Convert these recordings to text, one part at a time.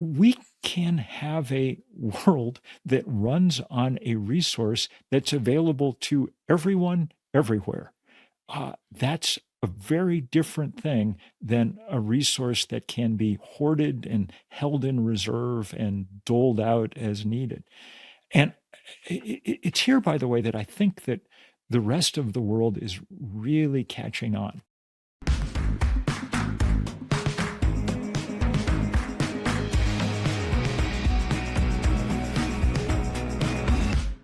we can have a world that runs on a resource that's available to everyone everywhere. That's a very different thing than a resource that can be hoarded and held in reserve and doled out as needed. And it's here, by the way, that I think that the rest of the world is really catching on.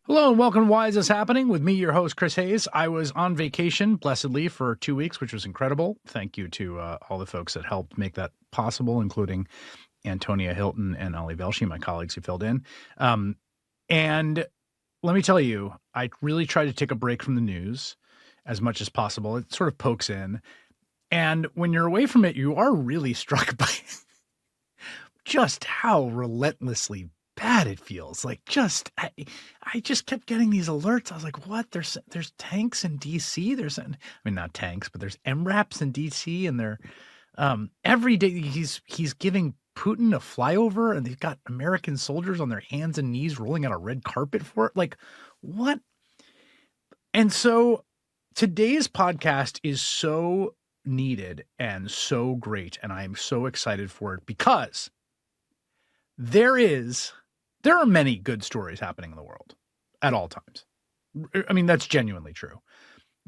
Hello and welcome to Why Is This Happening? With me, your host, Chris Hayes. I was on vacation, blessedly, for 2 weeks, which was incredible. Thank you to all the folks that helped make that possible, including Antonia Hilton and Ali Velshi, my colleagues who filled in. And let me tell you, I really tried to take a break from the news as much as possible. It sort of pokes in. And when you're away from it, you are really struck by just how relentlessly bad it feels. Like I just kept getting these alerts. I was like, what? There's tanks in DC. Not tanks, but there's MRAPs in DC, and they're every day he's giving Putin a flyover, and they've got American soldiers on their hands and knees rolling out a red carpet for it. Like, what? And so today's podcast is so needed and so great, and I am so excited for it because there are many good stories happening in the world at all times. I mean, that's genuinely true.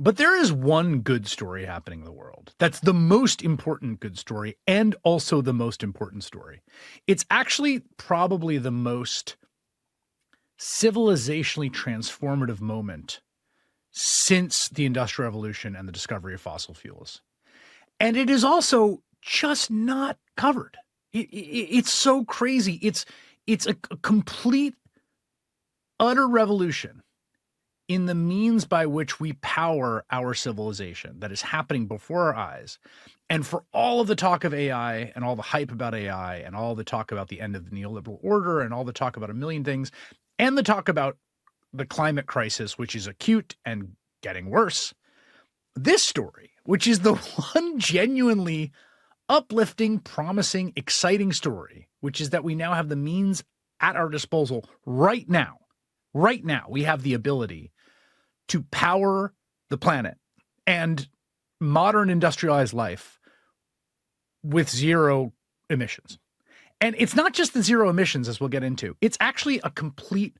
But there is one good story happening in the world. That's the most important good story and also the most important story. It's actually probably the most civilizationally transformative moment since the Industrial Revolution and the discovery of fossil fuels. And it is also just not covered. It's so crazy. It's a complete, utter revolution in the means by which we power our civilization that is happening before our eyes. And for all of the talk of AI and all the hype about AI and all the talk about the end of the neoliberal order and all the talk about a million things and the talk about the climate crisis, which is acute and getting worse, this story, which is the one genuinely uplifting, promising, exciting story, which is that we now have the means at our disposal right now. Right now, we have the ability to power the planet and modern industrialized life with zero emissions. And it's not just the zero emissions, as we'll get into. It's actually a complete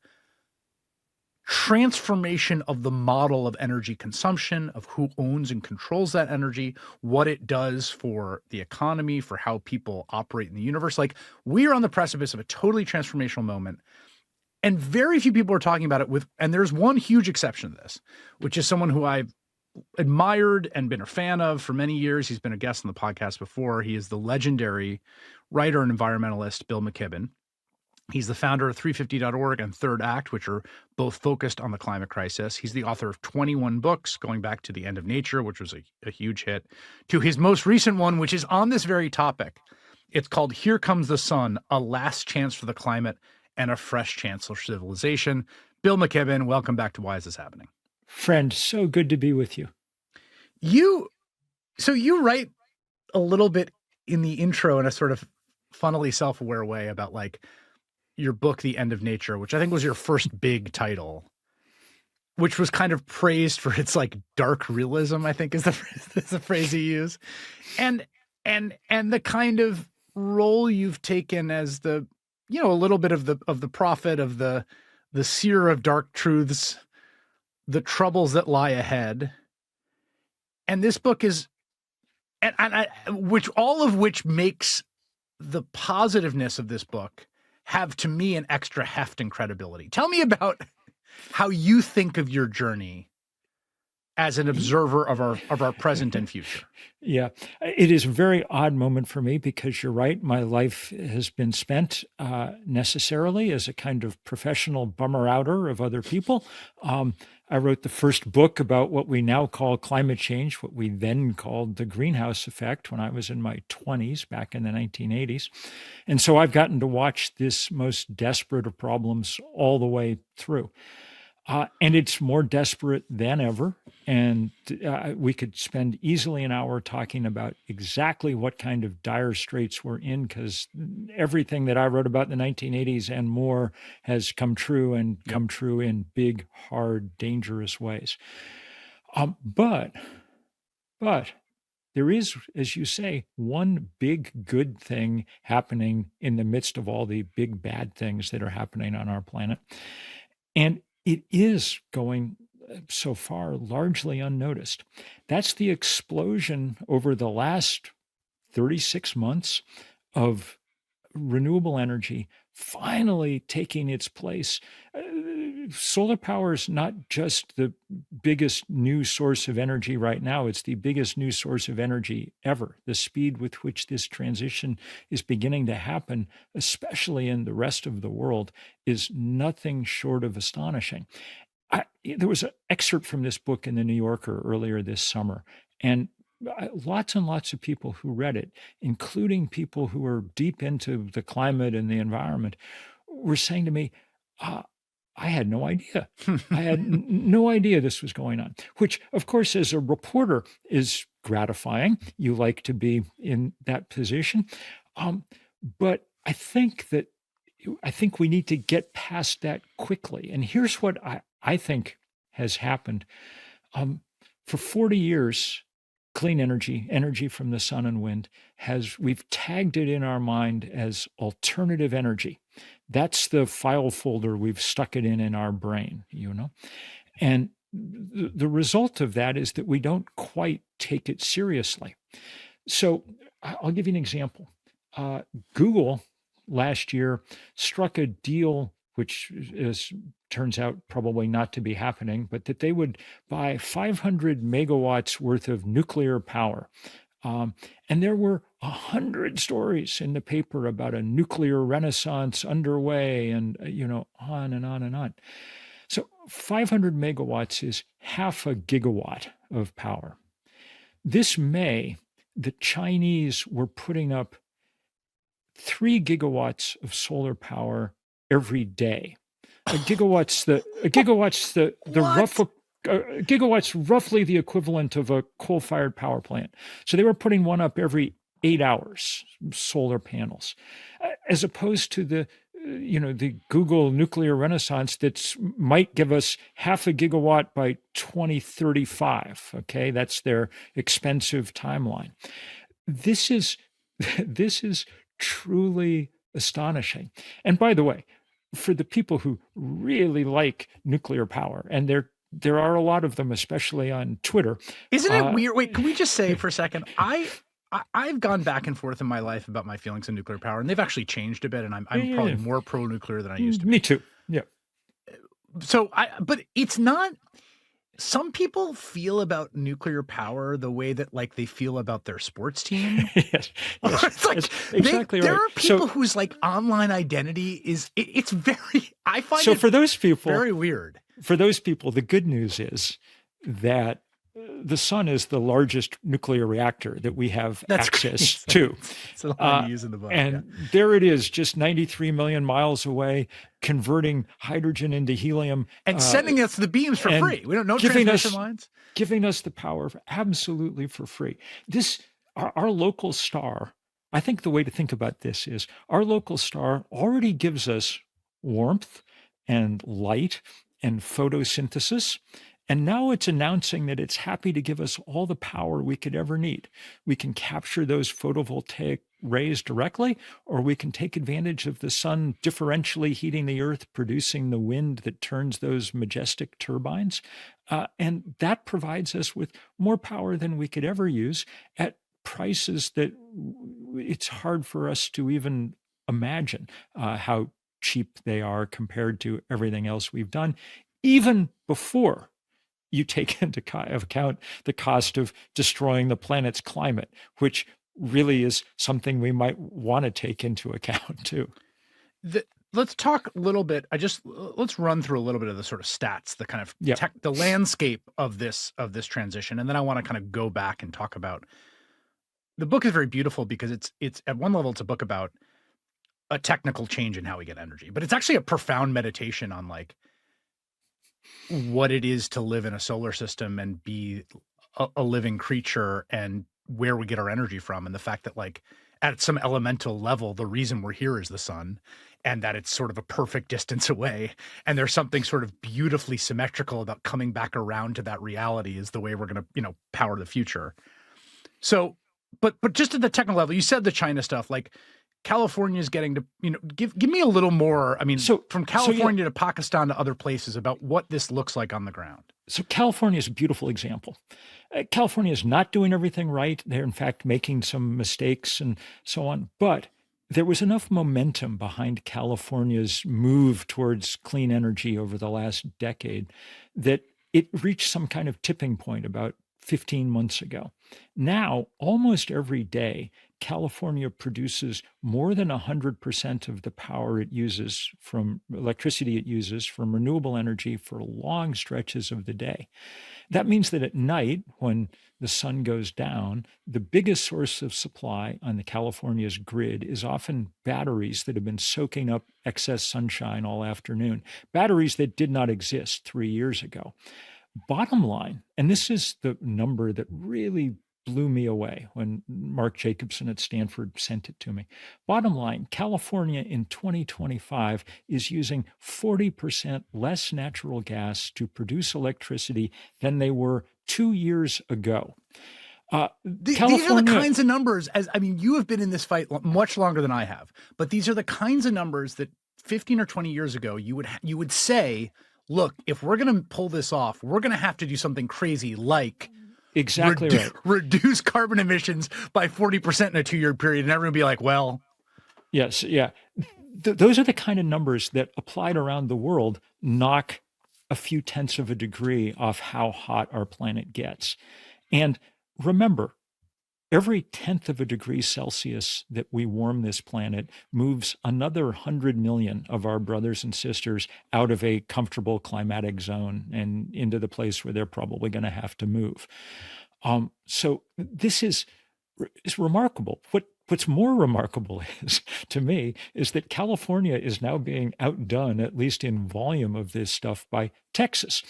transformation of the model of energy consumption, of who owns and controls that energy, what it does for the economy, for how people operate in the universe. Like, we are on the precipice of a totally transformational moment. And very few people are talking about it and there's one huge exception to this, which is someone who I've admired and been a fan of for many years. He's been a guest on the podcast before. He is the legendary writer and environmentalist, Bill McKibben. He's the founder of 350.org and Third Act, which are both focused on the climate crisis. He's the author of 21 books, going back to The End of Nature, which was a huge hit, to his most recent one, which is on this very topic. It's called Here Comes the Sun, A Last Chance for the Climate and a Fresh Chance for Civilization. Bill McKibben, welcome back to Why Is This Happening? Friend, so good to be with you. So you write a little bit in the intro in a sort of funnily self-aware way about like your book, The End of Nature, which I think was your first big title, which was kind of praised for its like dark realism, I think is the phrase you use. And the kind of role you've taken as a little bit of the prophet, of the seer of dark truths, the troubles that lie ahead. And this book is, all of which makes the positiveness of this book have, to me, an extra heft and credibility. Tell me about how you think of your journey as an observer of our present and future. Yeah, it is a very odd moment for me because you're right. My life has been spent necessarily as a kind of professional bummer-outer of other people. I wrote the first book about what we now call climate change, what we then called the greenhouse effect, when I was in my 20s, back in the 1980s. And so I've gotten to watch this most desperate of problems all the way through. And it's more desperate than ever. And we could spend easily an hour talking about exactly what kind of dire straits we're in, because everything that I wrote about in the 1980s and more has come true, and come true in big, hard, dangerous ways. But there is, as you say, one big good thing happening in the midst of all the big bad things that are happening on our planet. And it is going so far largely unnoticed. That's the explosion over the last 36 months of renewable energy finally taking its place. Solar power is not just the biggest new source of energy right now, it's the biggest new source of energy ever. The speed with which this transition is beginning to happen, especially in the rest of the world, is nothing short of astonishing. There was an excerpt from this book in the New Yorker earlier this summer, and lots and lots of people who read it, including people who are deep into the climate and the environment, were saying to me, I had no idea. I had no idea this was going on, which, of course, as a reporter is gratifying. You like to be in that position. But I think we need to get past that quickly. And here's what I think has happened. For 40 years, clean energy from the sun and wind, we've tagged it in our mind as alternative energy. That's the file folder we've stuck it in our brain, And the result of that is that we don't quite take it seriously. So I'll give you an example. Google last year struck a deal, which turns out probably not to be happening, but that they would buy 500 megawatts worth of nuclear power. And there were 100 stories in the paper about a nuclear renaissance underway, and on and on and on. So 500 megawatts is half a gigawatt of power. This May, the Chinese were putting up 3 gigawatts of solar power every day. A gigawatt's roughly the equivalent of a coal-fired power plant. So they were putting one up every 8 hours, solar panels, as opposed to the Google nuclear renaissance that might give us half a gigawatt by 2035. Okay, that's their expensive timeline. This is truly astonishing. And by the way, for the people who really like nuclear power, and there are a lot of them, especially on Twitter. Isn't it weird? Wait, can we just say for a second, I've gone back and forth in my life about my feelings on nuclear power, and they've actually changed a bit, and I'm probably more pro-nuclear than I used to be. Me too. Yeah. So but it's not. Some people feel about nuclear power the way that they feel about their sports team. Yes. It's exactly right. There are people whose online identity it's very. I find so for those people very weird. For those people, the good news is that the sun is the largest nuclear reactor that we have access to. It's the line you use in the book. And there it is, just 93 million miles away, converting hydrogen into helium. And sending us the beams for free. We don't know transmission lines. Giving us the power absolutely for free. Our local star, I think the way to think about this is our local star already gives us warmth and light and photosynthesis. And now it's announcing that it's happy to give us all the power we could ever need. We can capture those photovoltaic rays directly, or we can take advantage of the sun differentially heating the earth, producing the wind that turns those majestic turbines. And that provides us with more power than we could ever use at prices that it's hard for us to even imagine how cheap they are compared to everything else we've done, even before you take into account the cost of destroying the planet's climate, which really is something we might want to take into account too. Let's talk a little bit. Let's run through a little bit of the sort of stats, the kind of the landscape of this transition, and then I want to kind of go back and talk about. The book is very beautiful because it's at one level it's a book about a technical change in how we get energy, but it's actually a profound meditation on what it is to live in a solar system and be a living creature, and where we get our energy from, and the fact that, like, at some elemental level, the reason we're here is the sun, and that it's sort of a perfect distance away, and there's something sort of beautifully symmetrical about coming back around to that reality is the way we're going to, power the future. So, but just at the technical level, you said the China stuff, like California is getting to, give me a little more. I mean, from California to Pakistan to other places, about what this looks like on the ground. So California is a beautiful example. California is not doing everything right. They're in fact making some mistakes and so on. But there was enough momentum behind California's move towards clean energy over the last decade that it reached some kind of tipping point about 15 months ago. Now, almost every day, California produces more than 100% of the power it uses from electricity it uses from renewable energy for long stretches of the day. That means that at night, when the sun goes down, the biggest source of supply on the California's grid is often batteries that have been soaking up excess sunshine all afternoon, batteries that did not exist 3 years ago. Bottom line, and this is the number that really blew me away when Mark Jacobson at Stanford sent it to me. Bottom line, California in 2025 is using 40% less natural gas to produce electricity than they were 2 years ago. These are the kinds of numbers, you have been in this fight much longer than I have, but these are the kinds of numbers that 15 or 20 years ago you would say, look, if we're going to pull this off, we're going to have to do something crazy like exactly right. Reduce carbon emissions by 40% in a 2-year period. And everyone would be like, well. Yes. Yeah. Those are the kind of numbers that applied around the world knock a few tenths of a degree off how hot our planet gets. And remember, every tenth of a degree Celsius that we warm this planet moves another 100 million of our brothers and sisters out of a comfortable climatic zone and into the place where they're probably going to have to move. So this is remarkable. What's more remarkable is, to me, is that California is now being outdone, at least in volume of this stuff, by Texas.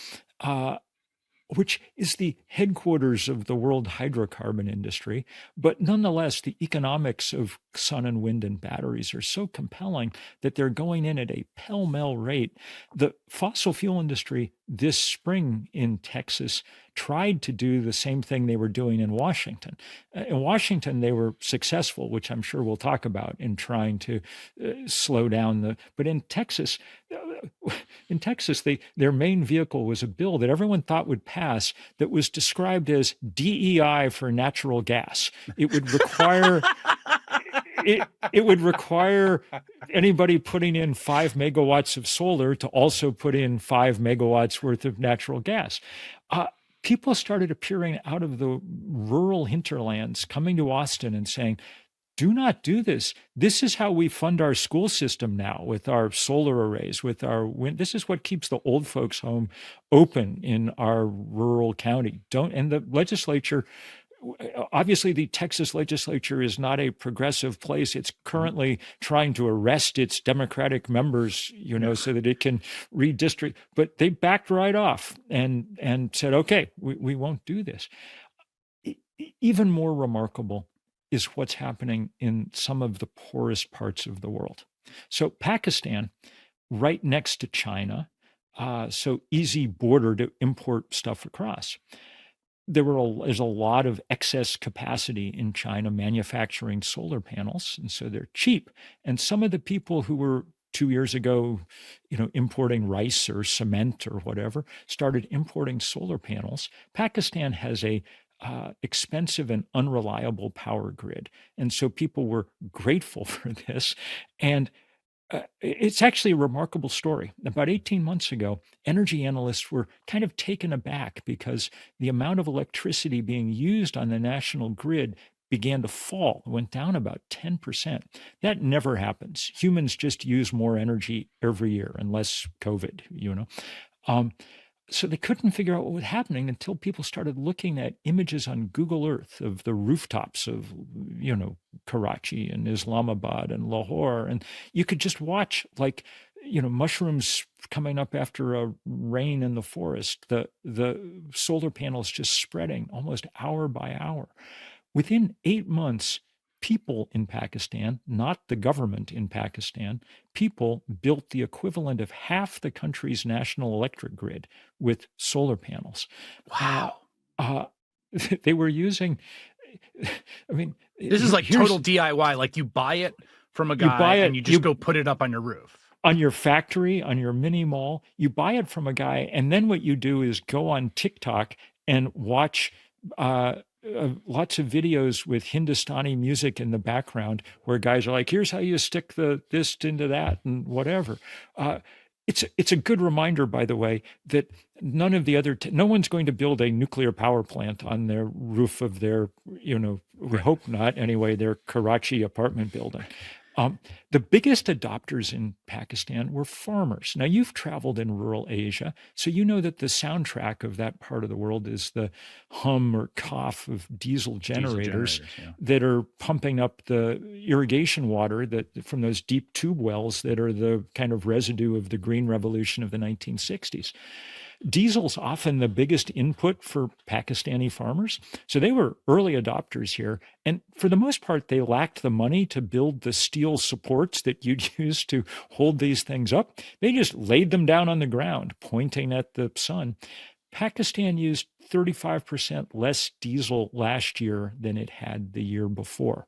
Which is the headquarters of the world hydrocarbon industry. But nonetheless, the economics of sun and wind and batteries are so compelling that they're going in at a pell-mell rate. The fossil fuel industry this spring in Texas tried to do the same thing they were doing in Washington. In Washington, they were successful, which I'm sure we'll talk about, in trying to slow down but in Texas, their main vehicle was a bill that everyone thought would pass that was described as DEI for natural gas. It would require it would require anybody putting in 5 megawatts of solar to also put in 5 megawatts worth of natural gas. People started appearing out of the rural hinterlands, coming to Austin and saying, do not do this. This is how we fund our school system now, with our solar arrays, with our wind. This is what keeps the old folks' home open in our rural county. And the legislature, obviously the Texas legislature is not a progressive place. It's currently trying to arrest its Democratic members, so that it can redistrict. But they backed right off and said, okay, we won't do this. Even more remarkable is what's happening in some of the poorest parts of the world. So Pakistan, right next to China, so easy border to import stuff across. There's a lot of excess capacity in China manufacturing solar panels, and so they're cheap. And some of the people who were 2 years ago, importing rice or cement or whatever, started importing solar panels. Pakistan has a expensive and unreliable power grid. And so people were grateful for this. And it's actually a remarkable story. About 18 months ago, energy analysts were kind of taken aback because the amount of electricity being used on the national grid began to fall, went down about 10%. That never happens. Humans just use more energy every year, unless COVID, So they couldn't figure out what was happening until people started looking at images on Google Earth of the rooftops of, Karachi and Islamabad and Lahore. And you could just watch mushrooms coming up after a rain in the forest, the solar panels just spreading almost hour by hour. Within 8 months, people in Pakistan, not the government in Pakistan, people built the equivalent of half the country's national electric grid with solar panels. Wow. They were using, I mean, this is like total DIY. Like you buy it from a guy and you just go put it up on your roof. On your factory, on your mini mall, you buy it from a guy, and then what you do is go on TikTok and watch lots of videos with Hindustani music in the background where guys are like, here's how you stick this into that and whatever. It's a good reminder, by the way, that none of the other, no one's going to build a nuclear power plant on their roof of their, we hope not anyway, their Karachi apartment building. The biggest adopters in Pakistan were farmers. Now, you've traveled in rural Asia, so you know that the soundtrack of that part of the world is the hum or cough of diesel generators that are pumping up the irrigation water from those deep tube wells that are the kind of residue of the green revolution of the 1960s. Diesel's often the biggest input for Pakistani farmers. So they were early adopters here. And for the most part, they lacked the money to build the steel supports that you'd use to hold these things up. They just laid them down on the ground, pointing at the sun. Pakistan used 35% less diesel last year than it had the year before.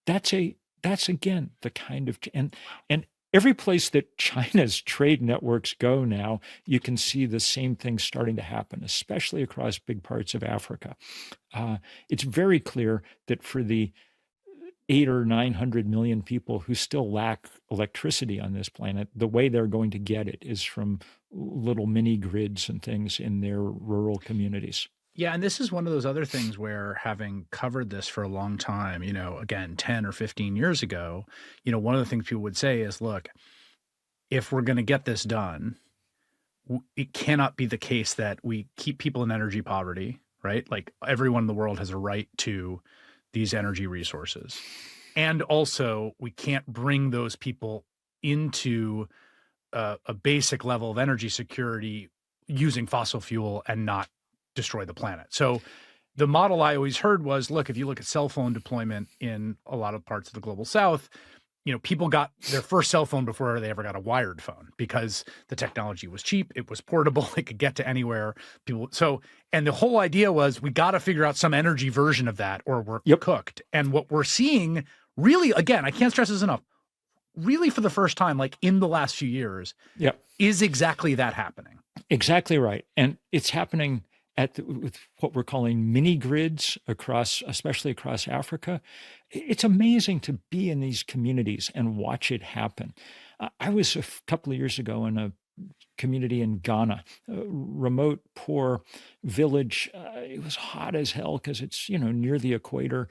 That's again the kind of, and every place that China's trade networks go now, you can see the same thing starting to happen, especially across big parts of Africa. It's very clear that for the 800 or 900 million people who still lack electricity on this planet, the way they're going to get it is from little mini grids and things in their rural communities. Yeah, and this is one of those other things where, having covered this for a long time, again, 10 or 15 years ago, one of the things people would say is, look, if we're going to get this done, it cannot be the case that we keep people in energy poverty, right? Like everyone in the world has a right to these energy resources. And also we can't bring those people into a basic level of energy security using fossil fuel and not destroy the planet. So the model I always heard was, look, if you look at cell phone deployment in a lot of parts of the global south, people got their first cell phone before they ever got a wired phone because the technology was cheap, it was portable, it could get to anywhere. And the whole idea was, we got to figure out some energy version of that or we're cooked. And what we're seeing really, again, I can't stress this enough, really for the first time, like in the last few years, is exactly that happening. Exactly right. And it's happening with what we're calling mini grids especially across Africa. It's amazing to be in these communities and watch it happen. I was a couple of years ago in a community in Ghana, a remote, poor village. It was hot as hell because it's, near the equator.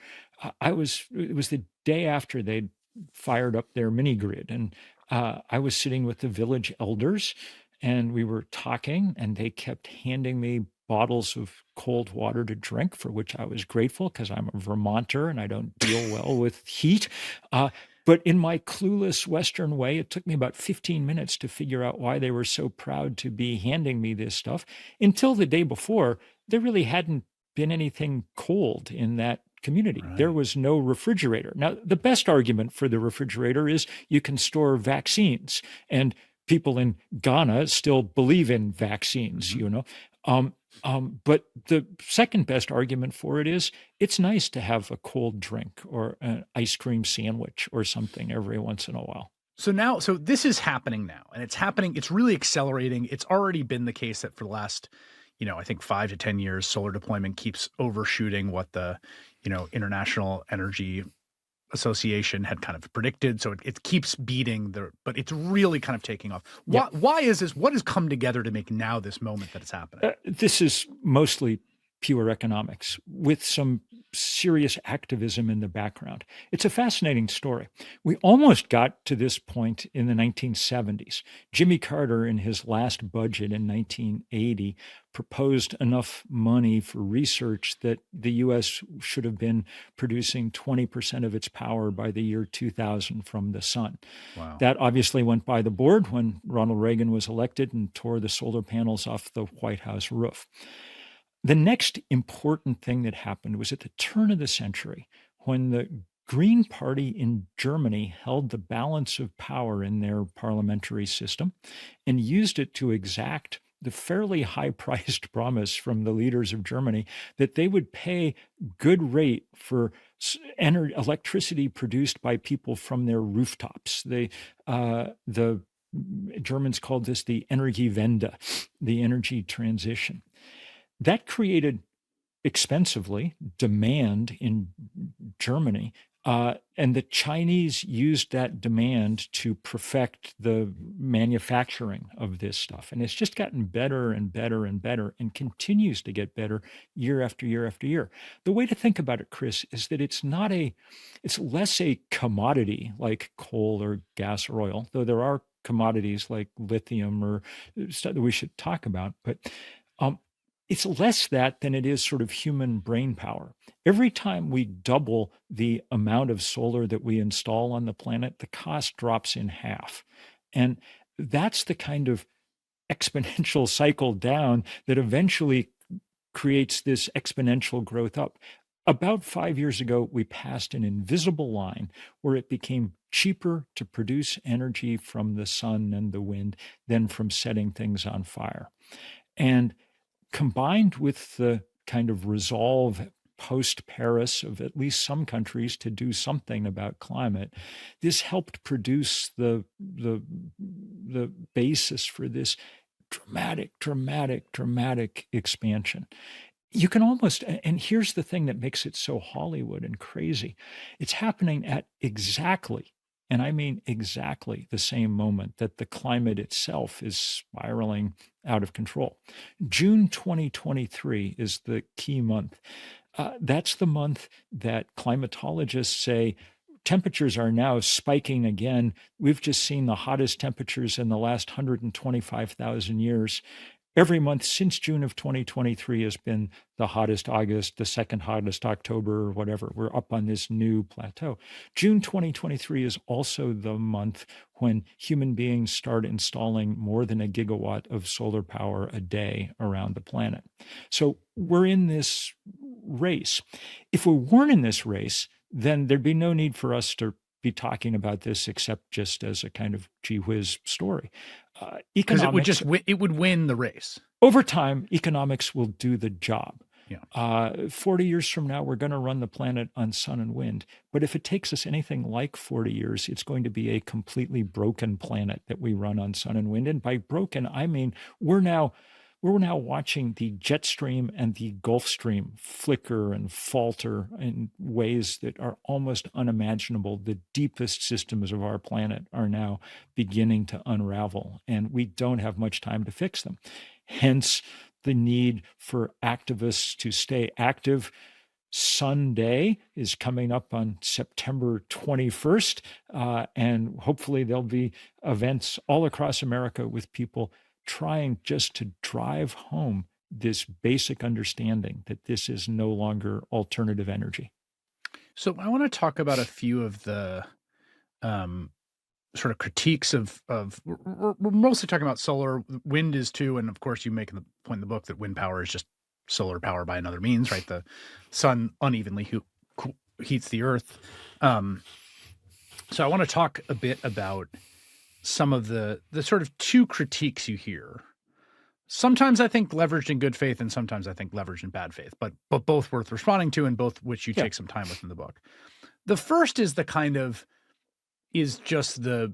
It was the day after they'd fired up their mini grid. And I was sitting with the village elders and we were talking, and they kept handing me bottles of cold water to drink, for which I was grateful because I'm a Vermonter and I don't deal well with heat. But in my clueless Western way, it took me about 15 minutes to figure out why they were so proud to be handing me this stuff. Until the day before, there really hadn't been anything cold in that community. Right. There was no refrigerator. Now, the best argument for the refrigerator is you can store vaccines, and people in Ghana still believe in vaccines, but the second best argument for it is it's nice to have a cold drink or an ice cream sandwich or something every once in a while. So this is happening now, and it's really accelerating. It's already been the case that for the last, I think 5 to 10 years, solar deployment keeps overshooting what the, International Energy Association had kind of predicted. So it keeps beating but it's really kind of taking off. Why is this? What has come together to make now this moment that it's happening? This is mostly pure economics with some serious activism in the background. It's a fascinating story. We almost got to this point in the 1970s. Jimmy Carter, in his last budget in 1980, proposed enough money for research that the US should have been producing 20% of its power by the year 2000 from the sun. Wow. That obviously went by the board when Ronald Reagan was elected and tore the solar panels off the White House roof. The next important thing that happened was at the turn of the century when the Green Party in Germany held the balance of power in their parliamentary system and used it to exact the fairly high-priced promise from the leaders of Germany that they would pay good rate for electricity produced by people from their rooftops. The Germans called this the Energiewende, the energy transition. That created expensively demand in Germany. And the Chinese used that demand to perfect the manufacturing of this stuff. And it's just gotten better and better and better and continues to get better year after year after year. The way to think about it, Chris, is that it's less a commodity like coal or gas or oil, though there are commodities like lithium or stuff that we should talk about. But it's less that than it is sort of human brain power. Every time we double the amount of solar that we install on the planet, the cost drops in half. And that's the kind of exponential cycle down that eventually creates this exponential growth up. About 5 years ago, we passed an invisible line where it became cheaper to produce energy from the sun and the wind than from setting things on fire. And combined with the kind of resolve post-Paris of at least some countries to do something about climate, this helped produce the basis for this dramatic expansion. You can almost, and here's the thing that makes it so Hollywood and crazy, it's happening at exactly, and I mean exactly the same moment that the climate itself is spiraling out of control. June 2023 is the key month. That's the month that climatologists say temperatures are now spiking again. We've just seen the hottest temperatures in the last 125,000 years. Every month since June of 2023 has been the hottest August, the second hottest October, or whatever. We're up on this new plateau. June 2023 is also the month when human beings start installing more than a gigawatt of solar power a day around the planet. So we're in this race. If we weren't in this race, then there'd be no need for us to be talking about this except just as a kind of gee whiz story. Because it would win the race. Over time, economics will do the job. Yeah. 40 years from now, we're going to run the planet on sun and wind. But if it takes us anything like 40 years, it's going to be a completely broken planet that we run on sun and wind. And by broken, I mean we're now watching the jet stream and the Gulf Stream flicker and falter in ways that are almost unimaginable. The deepest systems of our planet are now beginning to unravel, and we don't have much time to fix them. Hence, the need for activists to stay active. Sun Day is coming up on September 21st, and hopefully there'll be events all across America with people trying just to drive home this basic understanding that this is no longer alternative energy. So I want to talk about a few of the sort of critiques of we're mostly talking about solar. Wind is too, and of course you make the point in the book that wind power is just solar power by another means, right? The sun unevenly heats the earth. So I want to talk a bit about some of the sort of two critiques you hear. Sometimes I think leveraged in good faith and sometimes I think leveraged in bad faith, but both worth responding to and both which you take some time with in the book. The first is just the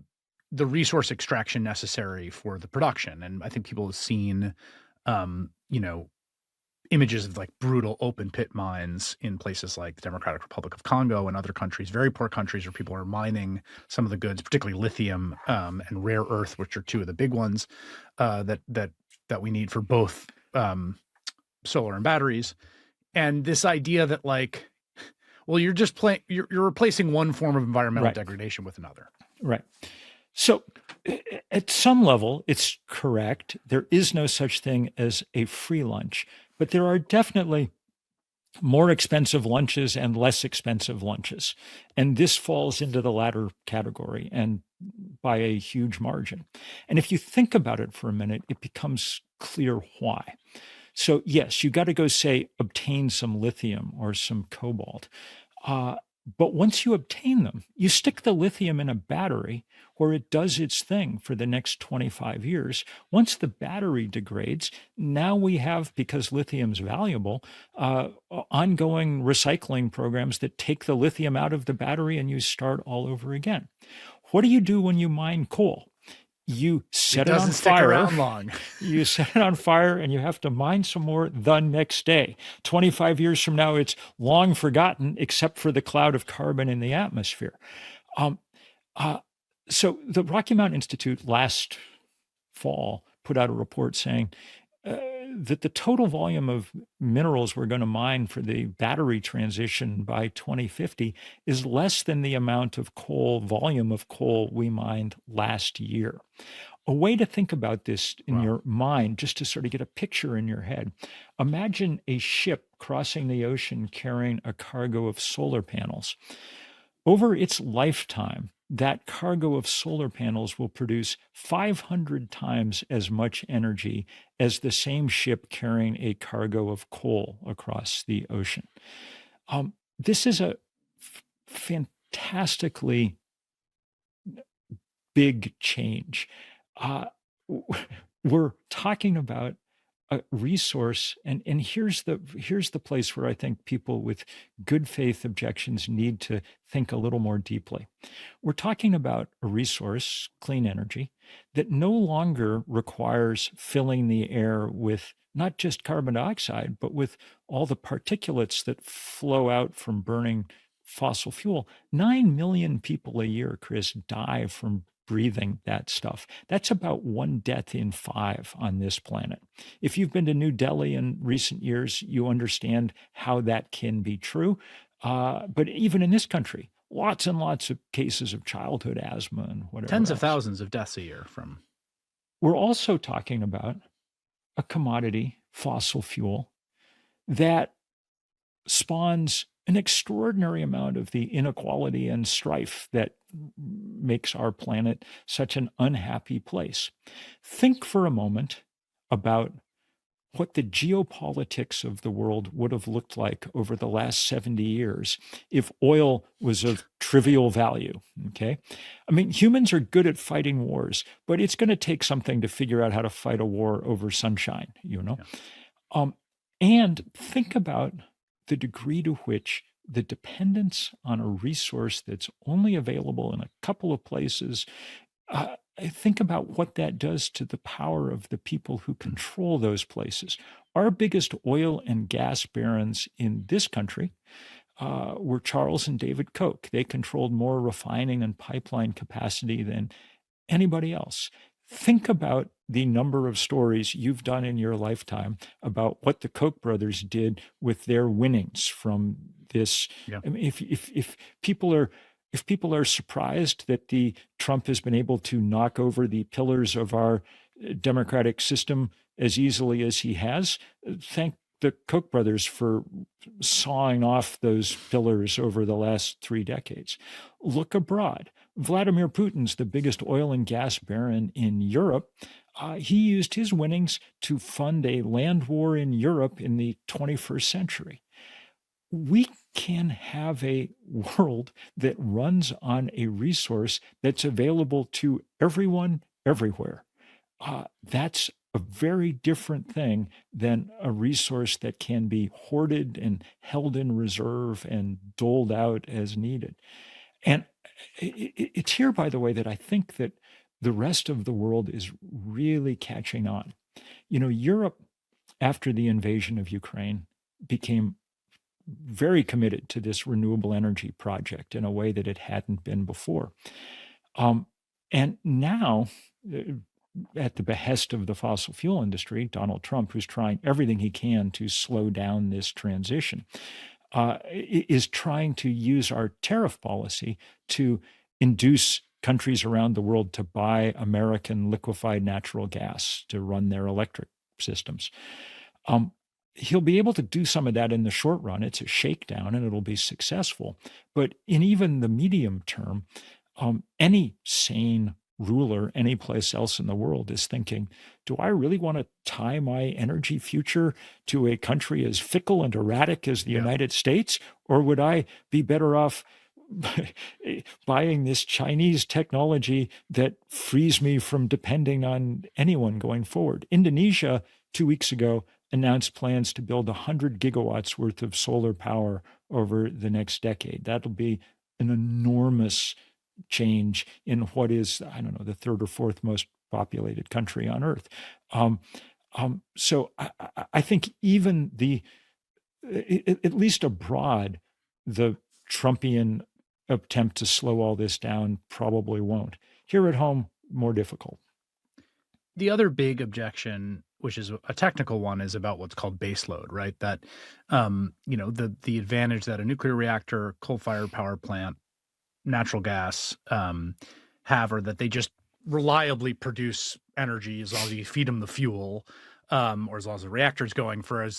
resource extraction necessary for the production. And I think people have seen, images of like brutal open pit mines in places like the Democratic Republic of Congo and other countries, very poor countries where people are mining some of the goods, particularly lithium and rare earth, which are two of the big ones that we need for both solar and batteries. And this idea that like, well, you're just you're replacing one form of environmental Right. degradation with another. Right. So at some level, it's correct. There is no such thing as a free lunch, but there are definitely more expensive lunches and less expensive lunches. And this falls into the latter category and by a huge margin. And if you think about it for a minute, it becomes clear why. So, yes, you got to go, say, obtain some lithium or some cobalt. But once you obtain them, you stick the lithium in a battery where it does its thing for the next 25 years. Once the battery degrades, now we have, because lithium's valuable, ongoing recycling programs that take the lithium out of the battery and you start all over again. What do you do when you mine coal? You set it on fire. Around long. You set it on fire and you have to mine some more the next day. 25 years from now, it's long forgotten except for the cloud of carbon in the atmosphere. So the Rocky Mountain Institute last fall put out a report saying that the total volume of minerals we're going to mine for the battery transition by 2050 is less than the amount of volume of coal we mined last year. A way to think about this in your mind, just to sort of get a picture in your head, imagine a ship crossing the ocean carrying a cargo of solar panels. Over its lifetime, that cargo of solar panels will produce 500 times as much energy as the same ship carrying a cargo of coal across the ocean. This is a fantastically big change. We're talking about a resource, and here's the place where I think people with good faith objections need to think a little more deeply. We're talking about a resource, clean energy, that no longer requires filling the air with not just carbon dioxide, but with all the particulates that flow out from burning fossil fuel. 9 million people a year, Chris, die from breathing that stuff. That's about 1 death in 5 on this planet. If you've been to New Delhi in recent years, you understand how that can be true. But even in this country, lots and lots of cases of childhood asthma and whatever. Tens of thousands of deaths a year from. We're also talking about a commodity, fossil fuel, that spawns an extraordinary amount of the inequality and strife that makes our planet such an unhappy place. Think for a moment about what the geopolitics of the world would have looked like over the last 70 years if oil was of trivial value, okay? I mean, humans are good at fighting wars, but it's going to take something to figure out how to fight a war over sunshine, you know? Yeah. And think about the degree to which the dependence on a resource that's only available in a couple of places, think about what that does to the power of the people who control those places. Our biggest oil and gas barons in this country were Charles and David Koch. They controlled more refining and pipeline capacity than anybody else. Think about the number of stories you've done in your lifetime about what the Koch brothers did with their winnings from this. Yeah. I mean, if people are surprised that the Trump has been able to knock over the pillars of our democratic system as easily as he has, thank the Koch brothers for sawing off those pillars over the last 3 decades. Look abroad. Vladimir Putin's the biggest oil and gas baron in Europe. He used his winnings to fund a land war in Europe in the 21st century. We can have a world that runs on a resource that's available to everyone, everywhere. That's a very different thing than a resource that can be hoarded and held in reserve and doled out as needed. And it's here, by the way, that I think that the rest of the world is really catching on. You know, Europe, after the invasion of Ukraine, became very committed to this renewable energy project in a way that it hadn't been before. And now at the behest of the fossil fuel industry, Donald Trump, who's trying everything he can to slow down this transition, is trying to use our tariff policy to induce countries around the world to buy American liquefied natural gas to run their electric systems. He'll be able to do some of that in the short run. It's a shakedown and it'll be successful. But in even the medium term, any sane ruler any place else in the world is thinking, do I really want to tie my energy future to a country as fickle and erratic as the United States? Or would I be better off buying this Chinese technology that frees me from depending on anyone going forward? Indonesia, 2 weeks ago, announced plans to build 100 gigawatts worth of solar power over the next decade. That'll be an enormous change in what is, I don't know, the third or fourth most populated country on earth. So I think even at least abroad, the Trumpian attempt to slow all this down probably won't. Here at home, more difficult. The other big objection, which is a technical one, is about what's called baseload, right? That, the advantage that a nuclear reactor, coal-fired power plant, natural gas have, or that they just reliably produce energy as long as you feed them the fuel, or as long as the reactor's going for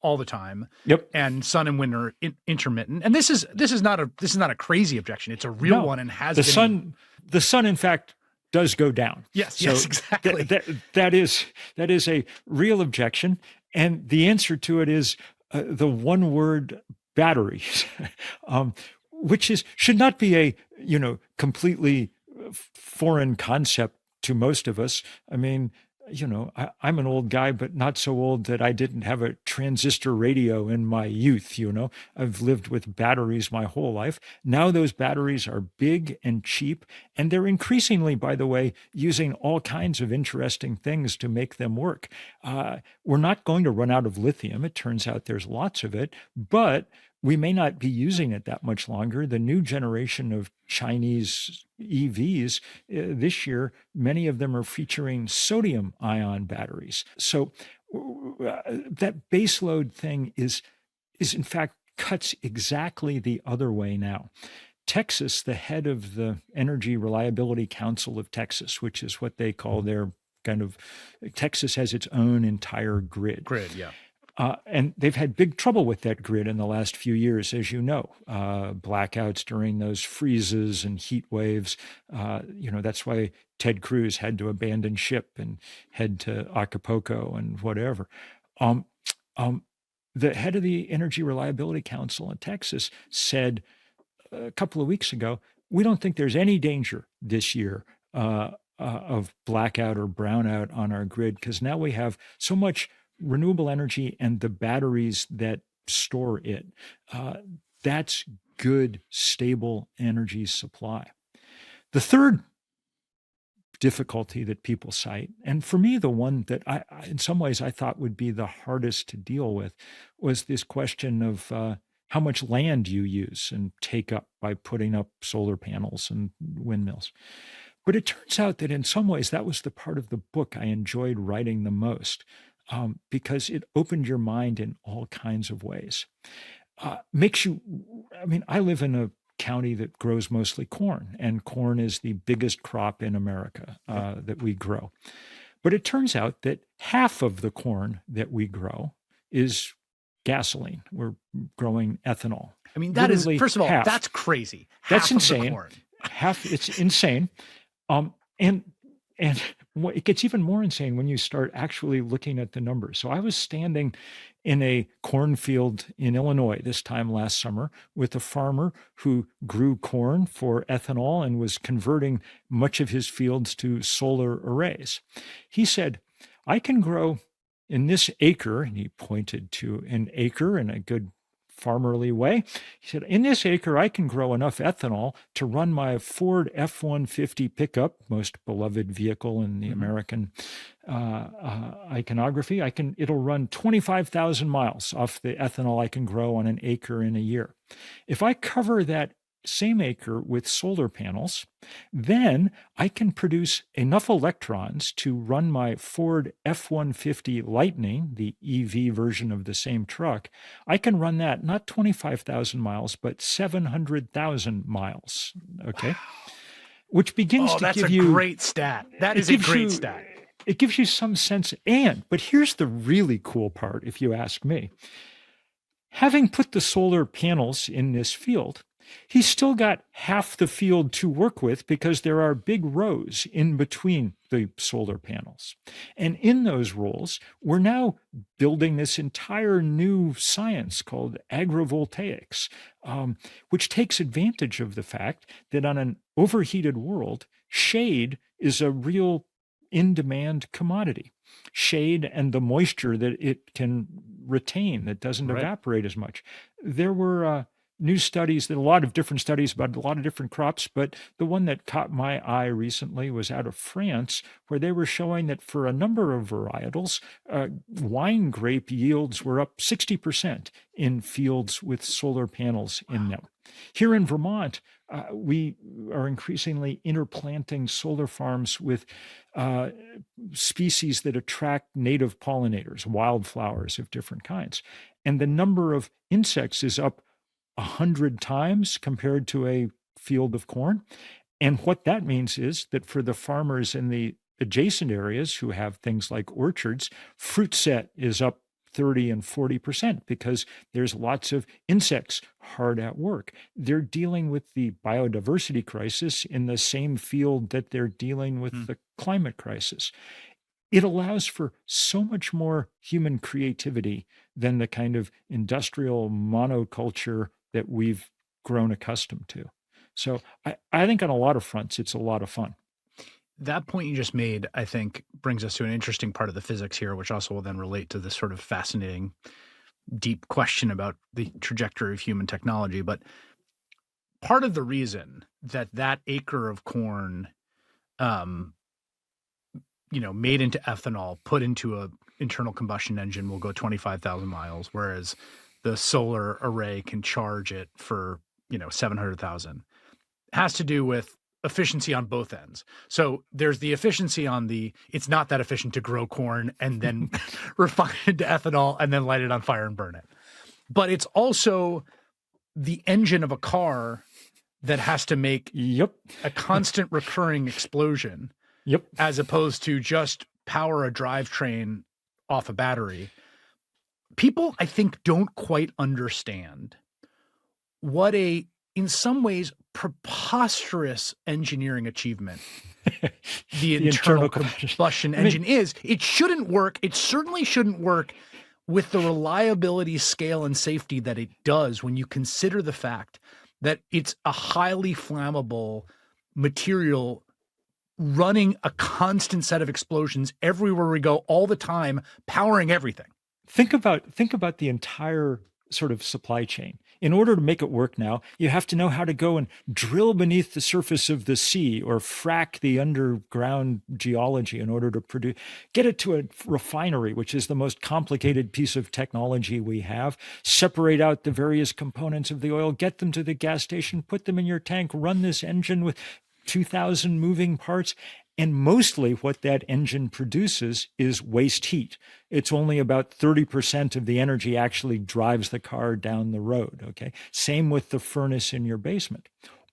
all the time. Yep. And sun and wind are intermittent. And this is not a crazy objection. It's a real one and has been. The sun, in fact, does go down. Yes, exactly. That is a real objection, and the answer to it is the one word batteries, which should not be a completely foreign concept to most of us. I mean, I'm an old guy, but not so old that I didn't have a transistor radio in my youth. I've lived with batteries my whole life. Now those batteries are big and cheap, and they're increasingly, by the way, using all kinds of interesting things to make them work. We're not going to run out of lithium. It turns out there's lots of it, but we may not be using it that much longer. The new generation of Chinese EVs this year, many of them are featuring sodium ion batteries. So that baseload thing is in fact cuts exactly the other way now. Texas, the head of the Energy Reliability Council of Texas, which is what they call their Texas has its own entire grid. Yeah. And they've had big trouble with that grid in the last few years, as you know, blackouts during those freezes and heat waves. That's why Ted Cruz had to abandon ship and head to Acapulco and whatever. The head of the Energy Reliability Council in Texas said a couple of weeks ago, we don't think there's any danger this year of blackout or brownout on our grid, because now we have so much renewable energy and the batteries that store it. That's good, stable energy supply. The third difficulty that people cite, and for me, the one that I in some ways I thought would be the hardest to deal with, was this question of how much land you use and take up by putting up solar panels and windmills. But it turns out that in some ways that was the part of the book I enjoyed writing the most. Because it opened your mind in all kinds of ways. I live in a county that grows mostly corn, and corn is the biggest crop in America that we grow. But it turns out that half of the corn that we grow is gasoline. We're growing ethanol. I mean, that Literally is, first of all, half. that's crazy. That's Half of the insane. corn. It's insane. And it gets even more insane when you start actually looking at the numbers. So I was standing in a cornfield in Illinois this time last summer with a farmer who grew corn for ethanol and was converting much of his fields to solar arrays. He said, I can grow in this acre, and he pointed to an acre in a good farmerly way. He said, in this acre, I can grow enough ethanol to run my Ford F-150 pickup, most beloved vehicle in the American iconography. It'll run 25,000 miles off the ethanol I can grow on an acre in a year. If I cover that same acre with solar panels, then I can produce enough electrons to run my Ford F-150 Lightning, the EV version of the same truck. I can run that not 25,000 miles, but 700,000 miles. Okay. Which begins to that's give a you great stat. That is a great stat. It gives you some sense. But here's the really cool part, if you ask me. Having put the solar panels in this field, he's still got half the field to work with because there are big rows in between the solar panels. And in those rows, we're now building this entire new science called agrovoltaics, which takes advantage of the fact that on an overheated world, shade is a real in-demand commodity. Shade and the moisture that it can retain that doesn't evaporate as much. There were new studies, a lot of different studies about a lot of different crops, but the one that caught my eye recently was out of France, where they were showing that for a number of varietals, wine grape yields were up 60% in fields with solar panels in them. Here in Vermont, we are increasingly interplanting solar farms with species that attract native pollinators, wildflowers of different kinds. And the number of insects is up 100 times compared to a field of corn. And what that means is that for the farmers in the adjacent areas who have things like orchards, fruit set is up 30 and 40% because there's lots of insects hard at work. They're dealing with the biodiversity crisis in the same field that they're dealing with the climate crisis. It allows for so much more human creativity than the kind of industrial monoculture that we've grown accustomed to. So I think on a lot of fronts, it's a lot of fun. That point you just made, I think, brings us to an interesting part of the physics here, which also will then relate to this sort of fascinating, deep question about the trajectory of human technology. But part of the reason that acre of corn, made into ethanol, put into a internal combustion engine will go 25,000 miles, whereas the solar array can charge it for, 700,000, has to do with efficiency on both ends. So there's the efficiency on it's not that efficient to grow corn and then refine it to ethanol and then light it on fire and burn it. But it's also the engine of a car that has to make a constant recurring explosion as opposed to just power a drivetrain off a battery. People, I think, don't quite understand what in some ways, preposterous engineering achievement the internal combustion engine is. It shouldn't work. It certainly shouldn't work with the reliability, scale, and safety that it does when you consider the fact that it's a highly flammable material running a constant set of explosions everywhere we go all the time, powering everything. Think about the entire sort of supply chain. In order to make it work now, you have to know how to go and drill beneath the surface of the sea or frack the underground geology in order to get it to a refinery, which is the most complicated piece of technology we have, separate out the various components of the oil, get them to the gas station, put them in your tank, run this engine with 2,000 moving parts. And mostly what that engine produces is waste heat. It's only about 30% of the energy actually drives the car down the road, okay? Same with the furnace in your basement.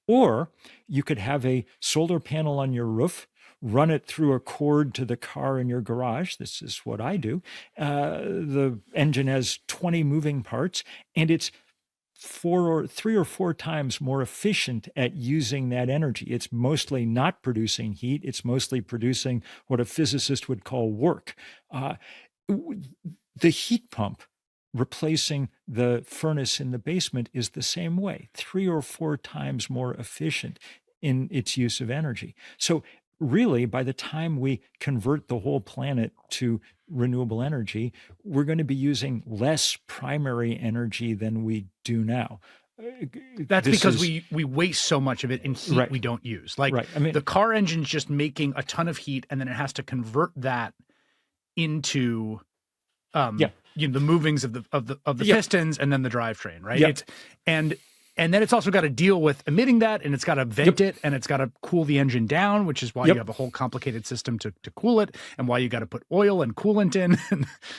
Or you could have a solar panel on your roof, run it through a cord to the car in your garage. This is what I do. The engine has 20 moving parts, and it's 3 or 4 times more efficient at using that energy. It's mostly not producing heat. It's mostly producing what a physicist would call work. The heat pump replacing the furnace in the basement is the same way, 3 or 4 times more efficient in its use of energy. So really, by the time we convert the whole planet to renewable energy, we're going to be using less primary energy than we do now. That's because we waste so much of it in heat we don't use. Like the car engine's just making a ton of heat, and then it has to convert that into the movings of the pistons and then the drivetrain, right? And then it's also got to deal with emitting that, and it's got to vent it, and it's got to cool the engine down, which is why you have a whole complicated system to cool it, and why you got to put oil and coolant in.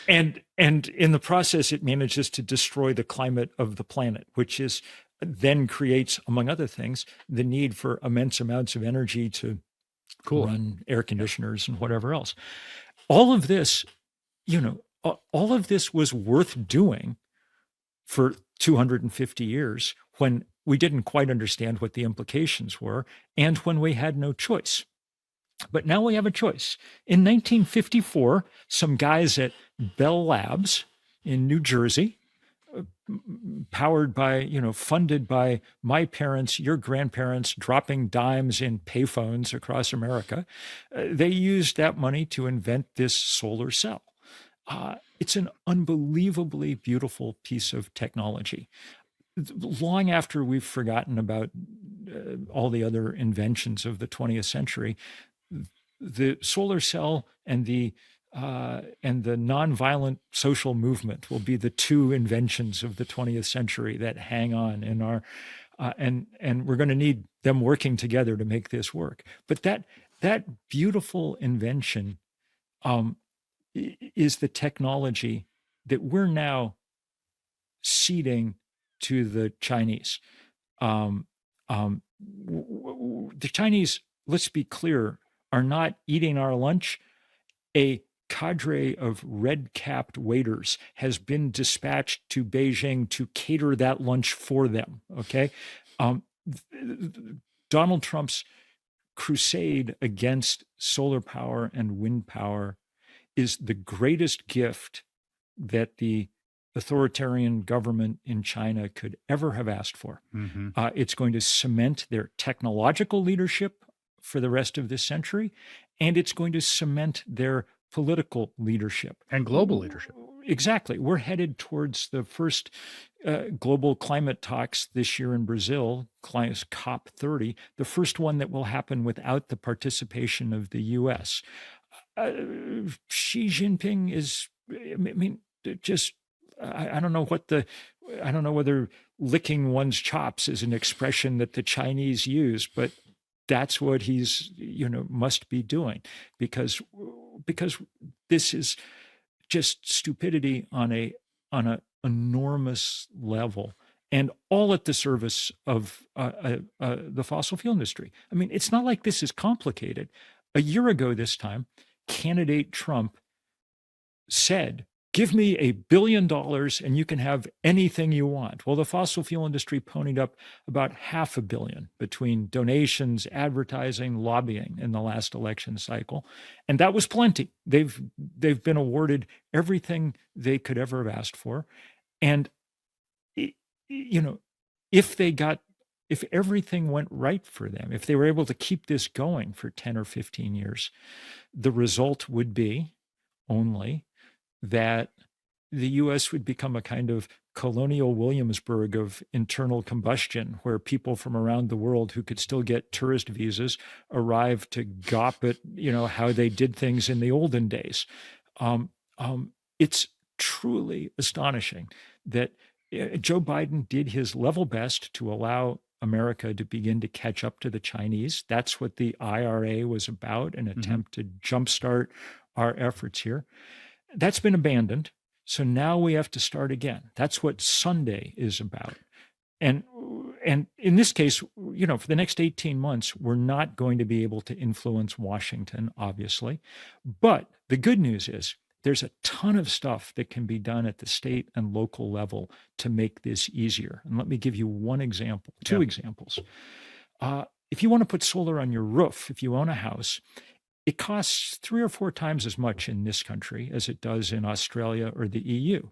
And in the process, it manages to destroy the climate of the planet, which is then creates, among other things, the need for immense amounts of energy to run air conditioners and whatever else. All of this, all of this was worth doing for 250 years when we didn't quite understand what the implications were and when we had no choice. But now we have a choice. In 1954, some guys at Bell Labs in New Jersey, powered by, funded by my parents, your grandparents, dropping dimes in payphones across America, they used that money to invent this solar cell. It's an unbelievably beautiful piece of technology. Long after we've forgotten about all the other inventions of the 20th century, the solar cell and the nonviolent social movement will be the two inventions of the 20th century that hang on in our and we're going to need them working together to make this work. But that beautiful invention is the technology that we're now ceding to the Chinese. The Chinese, let's be clear, are not eating our lunch. A cadre of red-capped waiters has been dispatched to Beijing to cater that lunch for them, okay? Donald Trump's crusade against solar power and wind power is the greatest gift that the authoritarian government in China could ever have asked for. Mm-hmm. It's going to cement their technological leadership for the rest of this century, and it's going to cement their political leadership. And global leadership. Exactly. We're headed towards the first global climate talks this year in Brazil, COP30, the first one that will happen without the participation of the U.S. Xi Jinping is, I don't know I don't know whether licking one's chops is an expression that the Chinese use, but that's what he's, must be doing because this is just stupidity on an enormous level, and all at the service of the fossil fuel industry. I mean, it's not like this is complicated. A year ago this time, candidate Trump said, "Give me $1 billion and you can have anything you want." Well, the fossil fuel industry ponied up about $500 million between donations, advertising, lobbying in the last election cycle. And that was plenty. They've been awarded everything they could ever have asked for. And, if everything went right for them, if they were able to keep this going for 10 or 15 years, the result would be only that the U.S. would become a kind of colonial Williamsburg of internal combustion, where people from around the world who could still get tourist visas arrive to gawp at, how they did things in the olden days. It's truly astonishing that Joe Biden did his level best to allow America to begin to catch up to the Chinese. That's what the IRA was about, an attempt to jumpstart our efforts here. That's been abandoned. So now we have to start again. That's what Sunday is about. And in this case, for the next 18 months, we're not going to be able to influence Washington, obviously. But the good news is there's a ton of stuff that can be done at the state and local level to make this easier. And let me give you two examples. If you want to put solar on your roof, if you own a house, it costs 3 or 4 times as much in this country as it does in Australia or the EU.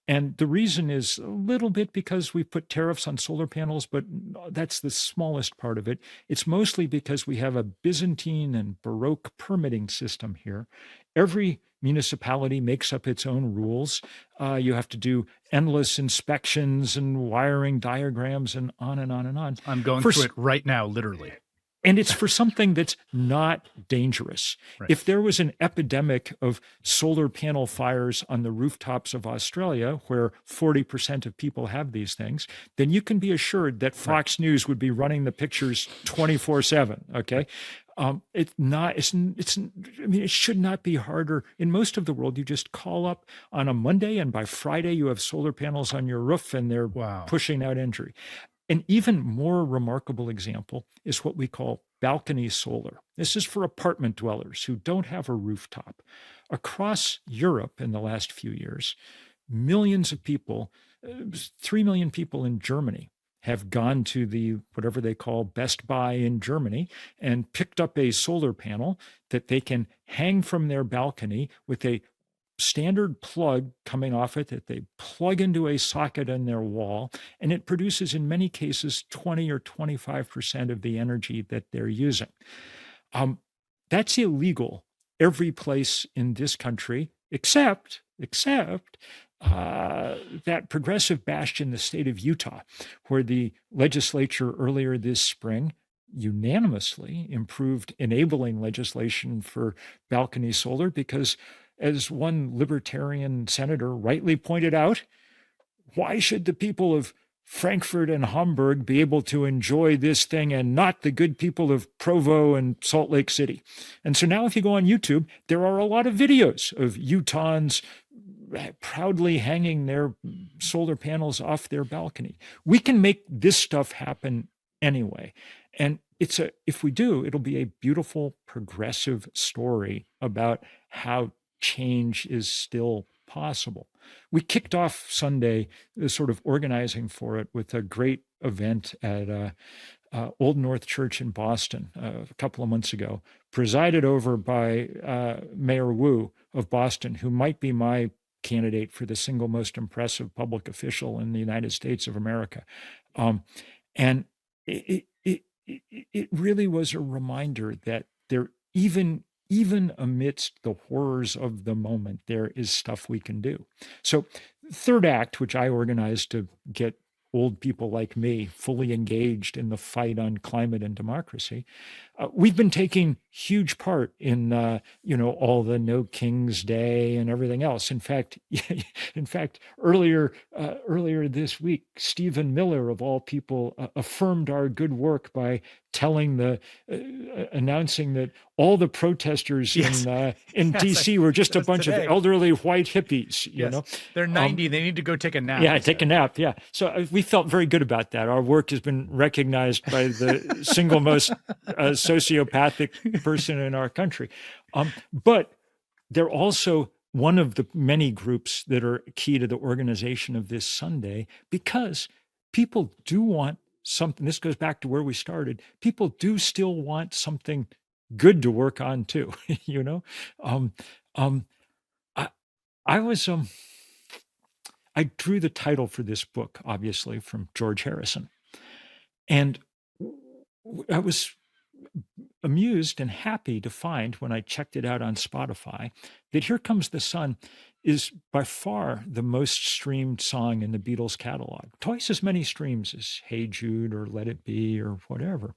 And the reason is a little bit because we put tariffs on solar panels, but that's the smallest part of it. It's mostly because we have a Byzantine and Baroque permitting system here. Every municipality makes up its own rules. You have to do endless inspections and wiring diagrams and on and on and on. I'm going through it right now, literally. And it's for something that's not dangerous. Right. If there was an epidemic of solar panel fires on the rooftops of Australia, where 40% of people have these things, then you can be assured that Fox News would be running the pictures 24/7. Okay. It's not, I mean, it should not be harder. In most of the world, you just call up on a Monday, and by Friday, you have solar panels on your roof and they're Wow. pushing out energy. An even more remarkable example is what we call balcony solar. This is for apartment dwellers who don't have a rooftop. Across Europe in the last few years, millions of people, 3 million people in Germany, have gone to the whatever they call Best Buy in Germany and picked up a solar panel that they can hang from their balcony with a standard plug coming off it that they plug into a socket in their wall, and it produces in many cases 20 or 25% of the energy that they're using. That's illegal every place in this country except that progressive bastion, the state of Utah, where the legislature earlier this spring unanimously improved enabling legislation for balcony solar because, as one libertarian senator rightly pointed out, why should the people of Frankfurt and Hamburg be able to enjoy this thing and not the good people of Provo and Salt Lake City? And so now if you go on YouTube, there are a lot of videos of Utahns proudly hanging their solar panels off their balcony. We can make this stuff happen anyway. And if we do, it'll be a beautiful progressive story about how change is still possible. We kicked off Sunday, sort of organizing for it, with a great event at Old North Church in Boston a couple of months ago, presided over by Mayor Wu of Boston, who might be my candidate for the single most impressive public official in the United States of America. And it really was a reminder that there, even amidst the horrors of the moment, there is stuff we can do. So third act, which I organized to get old people like me fully engaged in the fight on climate and democracy, we've been taking huge part in all the No King's Day and everything else. In fact, earlier this week, Stephen Miller of all people affirmed our good work by announcing that all the protesters in DC were just a bunch of elderly white hippies. You know, they're 90. They need to go take a nap. Yeah, take a nap. Yeah. So we felt very good about that. Our work has been recognized by the single most sociopathic person in our country. But they're also one of the many groups that are key to the organization of this Sunday, because people do want something. This goes back to where we started. People do still want something good to work on too. You know, I drew the title for this book, obviously, from George Harrison, and I was amused and happy to find, when I checked it out on Spotify, that Here Comes the Sun is by far the most streamed song in the Beatles catalog, twice as many streams as Hey Jude or Let It Be or whatever.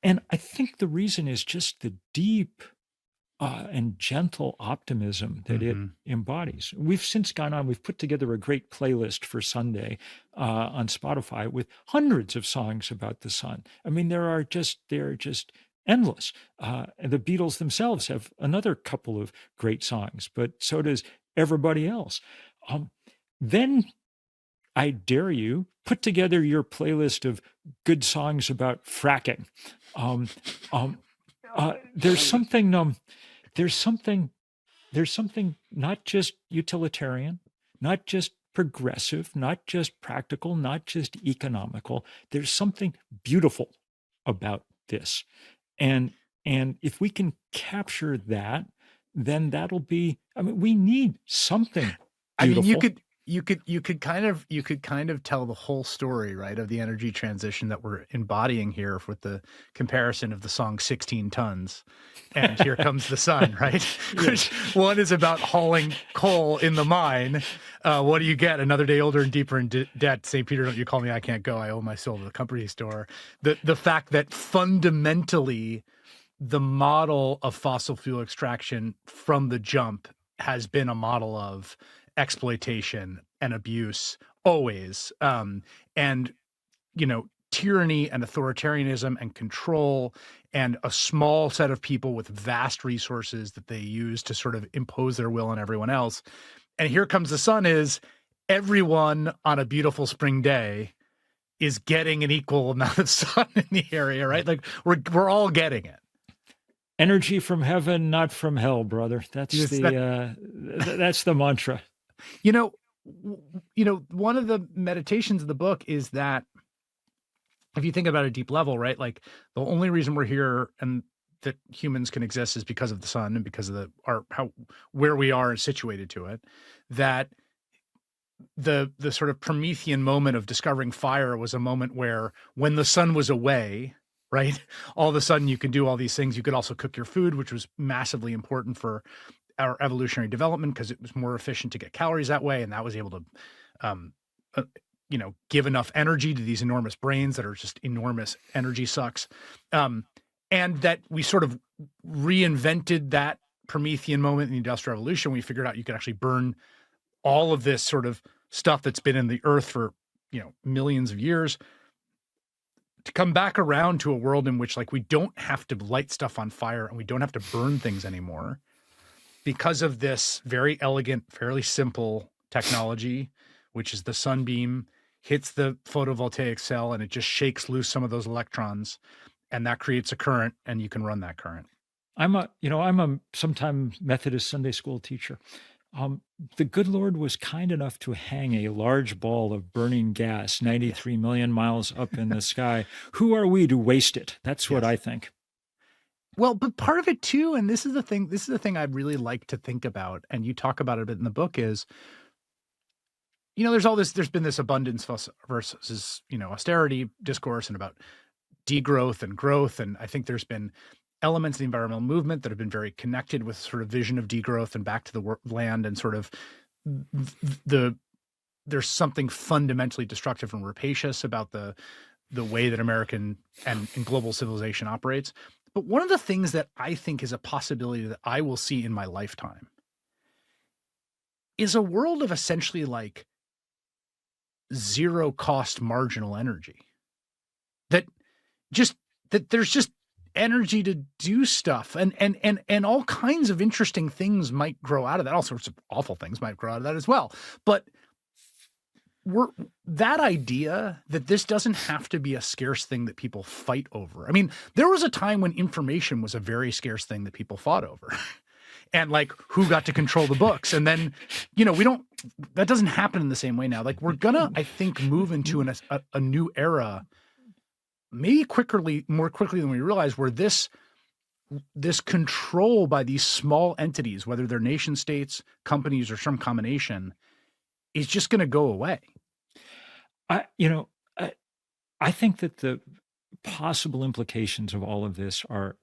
And I think the reason is just the deep and gentle optimism that it embodies. We've since gone on, we've put together a great playlist for Sunday on Spotify with hundreds of songs about the sun. I mean, they're just endless. And the Beatles themselves have another couple of great songs, but so does everybody else. Then I dare you, put together your playlist of good songs about fracking. There's something not just utilitarian, not just progressive, not just practical, not just economical. There's something beautiful about this. And if we can capture that, then that'll be, I mean, we need something beautiful. I mean, you could kind of tell the whole story, right, of the energy transition that we're embodying here with the comparison of the song 16 Tons and Here Comes the Sun, right? Which one is about hauling coal in the mine, What do you get? Another day older and deeper in debt. St. Peter, don't you call me? I can't go. I owe my soul to the company store. The fact that fundamentally the model of fossil fuel extraction from the jump has been a model of exploitation and abuse always. And, tyranny and authoritarianism and control and a small set of people with vast resources that they use to sort of impose their will on everyone else. And here comes the sun is everyone on a beautiful spring day is getting an equal amount of sun in the area, right? Like we're all getting it. Energy from heaven, not from hell, brother. That's that's the mantra. One of the meditations of the book is that if you think about a deep level, right? Like the only reason we're here and that humans can exist is because of the sun and because of where we are situated to it. That the sort of Promethean moment of discovering fire was a moment where when the sun was away, right, all of a sudden you can do all these things. You could also cook your food, which was massively important for our evolutionary development because it was more efficient to get calories that way, and that was able to give enough energy to these enormous brains that are just enormous energy sucks. And that we sort of reinvented that Promethean moment in the Industrial Revolution. We figured out you could actually burn all of this sort of stuff that's been in the earth for, millions of years, to come back around to a world in which like we don't have to light stuff on fire and we don't have to burn things anymore because of this very elegant, fairly simple technology, which is the sunbeam hits the photovoltaic cell and it just shakes loose some of those electrons, and that creates a current, and you can run that current. I'm a sometime Methodist Sunday school teacher. The good Lord was kind enough to hang a large ball of burning gas 93 million miles up in the sky. Who are we to waste it? That's what I think. Well, but part of it too, and this is the thing I'd really like to think about, and you talk about it a bit in the book, is there's been this abundance versus, austerity discourse and about degrowth and growth. And I think there's been elements of the environmental movement that have been very connected with sort of vision of degrowth and back to the land and sort of there's something fundamentally destructive and rapacious about the way that American and global civilization operates. But one of the things that I think is a possibility that I will see in my lifetime is a world of essentially like zero cost marginal energy. That there's just energy to do stuff and all kinds of interesting things might grow out of that. All sorts of awful things might grow out of that as well. But that idea that this doesn't have to be a scarce thing that people fight over. I mean, there was a time when information was a very scarce thing that people fought over. And like who got to control the books. And then, that doesn't happen in the same way now. Like we're gonna, I think, move into a new era, maybe more quickly than we realize, where this control by these small entities, whether they're nation states, companies, or some combination, is just going to go away. I think that the possible implications of all of this are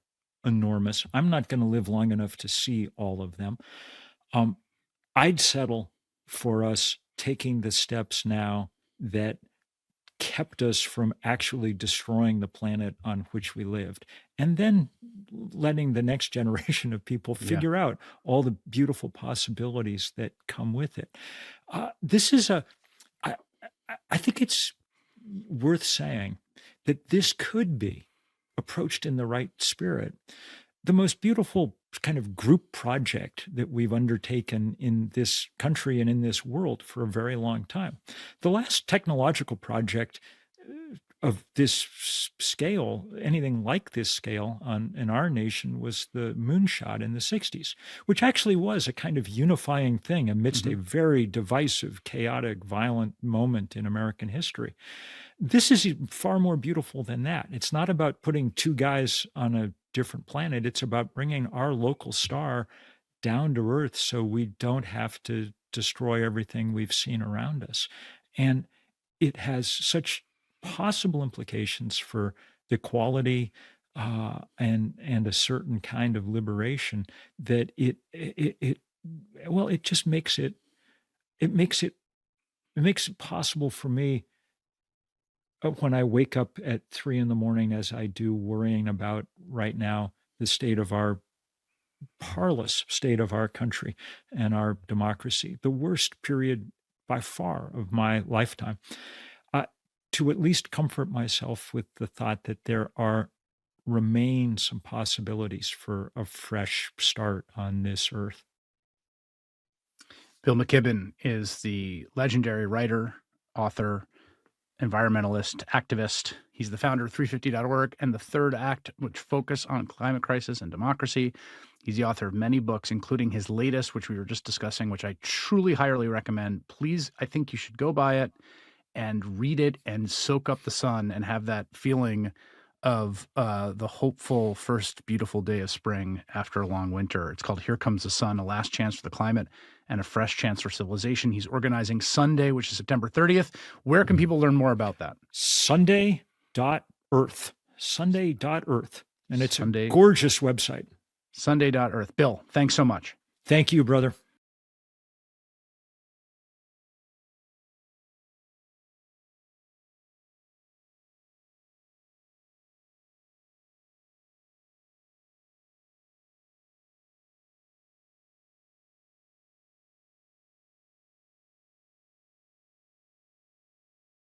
enormous. I'm not going to live long enough to see all of them. I'd settle for us taking the steps now that kept us from actually destroying the planet on which we lived, and then letting the next generation of people figure out all the beautiful possibilities that come with it. I think it's worth saying that this could be approached in the right spirit, the most beautiful kind of group project that we've undertaken in this country and in this world for a very long time. The last technological project of this scale, anything like this scale in our nation, was the moonshot in the 60s, which actually was a kind of unifying thing amidst a very divisive, chaotic, violent moment in American history. This is far more beautiful than that. It's not about putting two guys on a different planet. It's about bringing our local star down to Earth so we don't have to destroy everything we've seen around us. And it has such possible implications for equality and a certain kind of liberation that it just makes it it makes it possible for me when I wake up at 3 a.m, as I do, worrying about right now the state of our parlous state of our country and our democracy, the worst period by far of my lifetime, to at least comfort myself with the thought that there remain some possibilities for a fresh start on this earth. Bill McKibben is the legendary writer, author, environmentalist, activist. He's the founder of 350.org and the Third Act, which focus on climate crisis and democracy. He's the author of many books, including his latest, which we were just discussing, which I truly highly recommend. Please, I think you should go buy it and read it and soak up the sun and have that feeling of the hopeful first beautiful day of spring after a long winter. It's called Here Comes the Sun, A Last Chance for the Climate and a Fresh Chance for Civilization. He's organizing Sunday, which is September 30th. Where can people learn more about that? Sunday.earth. Sunday.earth. And it's a gorgeous website. Sunday.earth. Bill, thanks so much. Thank you, brother.